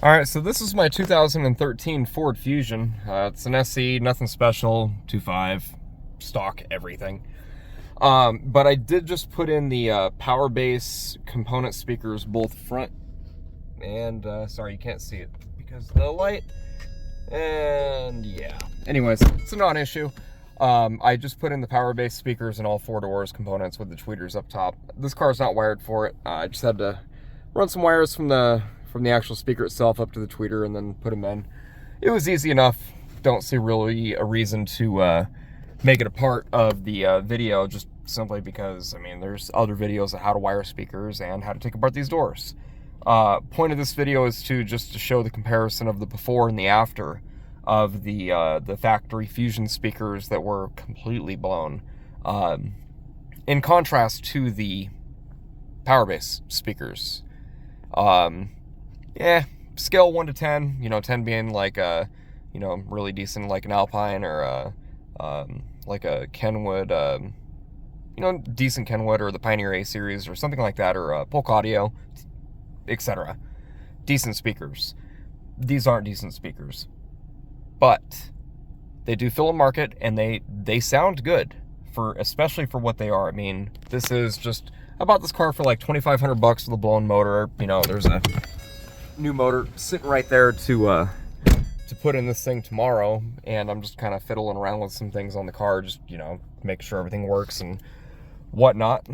Alright, so this is my 2013 Ford Fusion. It's an SE, nothing special, 2.5, stock everything. But I did just put in the PowerBass component speakers, both front and, sorry, you can't see it because of the light. And yeah, anyways, it's a non-issue. I just put in the PowerBass speakers in all four doors components with the tweeters up top. This car's not wired for it. I just had to run some wires from the actual speaker itself up to the tweeter and then put them in. It was easy enough. Don't see really a reason to make it a part of the video, just simply because, I mean, there's other videos of how to wire speakers and how to take apart these doors. Point of this video is just to show the comparison of the before and the after of the factory Fusion speakers that were completely blown, in contrast to the PowerBass speakers. Yeah, scale 1 to 10, you know, 10 being like a, you know, really decent, like an Alpine or like a Kenwood, you know, decent Kenwood or the Pioneer A series or something like that, or Polk Audio, etc. Decent speakers. These aren't decent speakers, but they do fill a market, and they sound good, especially for what they are. I mean, this is just, I bought this car for like $2,500 with a blown motor. You know, there's a new motor sitting right there to put in this thing tomorrow, and I'm just kind of fiddling around with some things on the car, just, you know, make sure everything works and whatnot.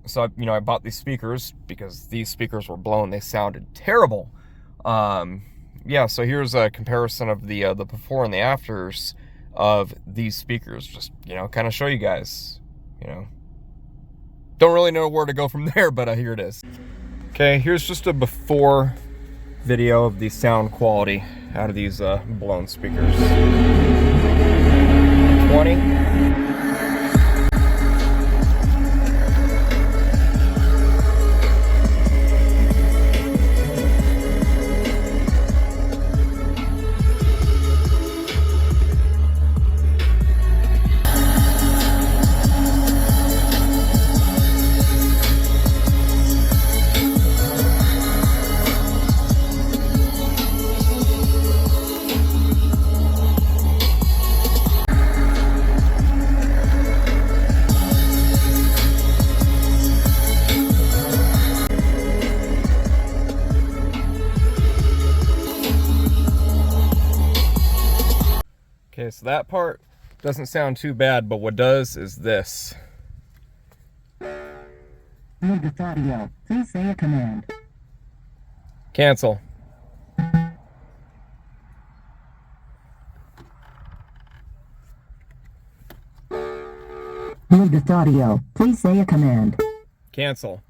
So you know, I bought these speakers because these speakers were blown. They sounded terrible. Yeah, so here's a comparison of the before and the afters of these speakers. Just, you know, kind of show you guys, you know. Don't really know where to go from there, but here it is. Okay, here's just a before video of the sound quality out of these blown speakers. 20. Okay, so that part doesn't sound too bad, but what does is this. Move the audio. Please say a command. Cancel. Move the audio. Please say a command. Cancel.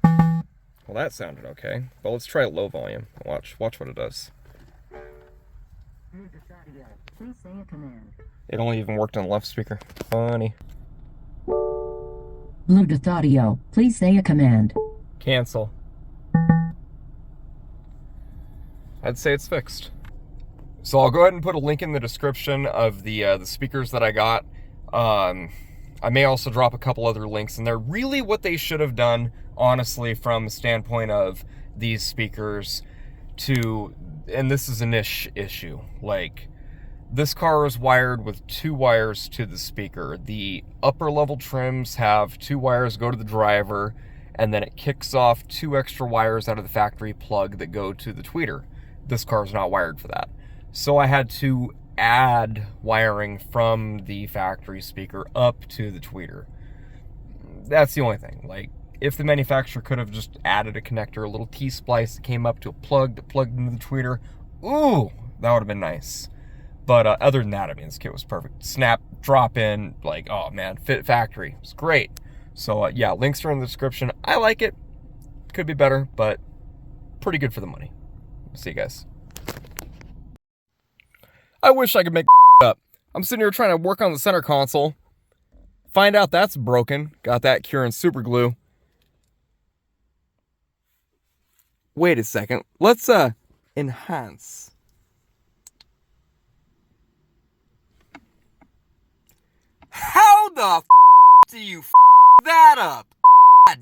Well, that sounded okay, but let's try it low volume. Watch what it does. Move the audio. Please say a command. It only even worked on the left speaker. Funny. Move the audio. Please say a command. Cancel. I'd say it's fixed. So I'll go ahead and put a link in the description of the speakers that I got. I may also drop a couple other links in there. Really what they should have done, honestly, from the standpoint of these speakers to, and this is a niche issue, like, this car is wired with 2 wires to the speaker. The upper level trims have 2 wires go to the driver, and then it kicks off 2 extra wires out of the factory plug that go to the tweeter. This car is not wired for that. So I had to add wiring from the factory speaker up to the tweeter. That's the only thing. Like, if the manufacturer could have just added a connector, a little T-splice that came up to a plug that plugged into the tweeter, ooh, that would have been nice. But other than that, I mean, this kit was perfect. Snap, drop in, like, oh man, fit factory. It's great. So yeah, links are in the description. I like it. Could be better, but pretty good for the money. See you guys. I wish I could make up. I'm sitting here trying to work on the center console. Find out that's broken. Got that curing super glue. Wait a second. Let's enhance. How the do you that up? God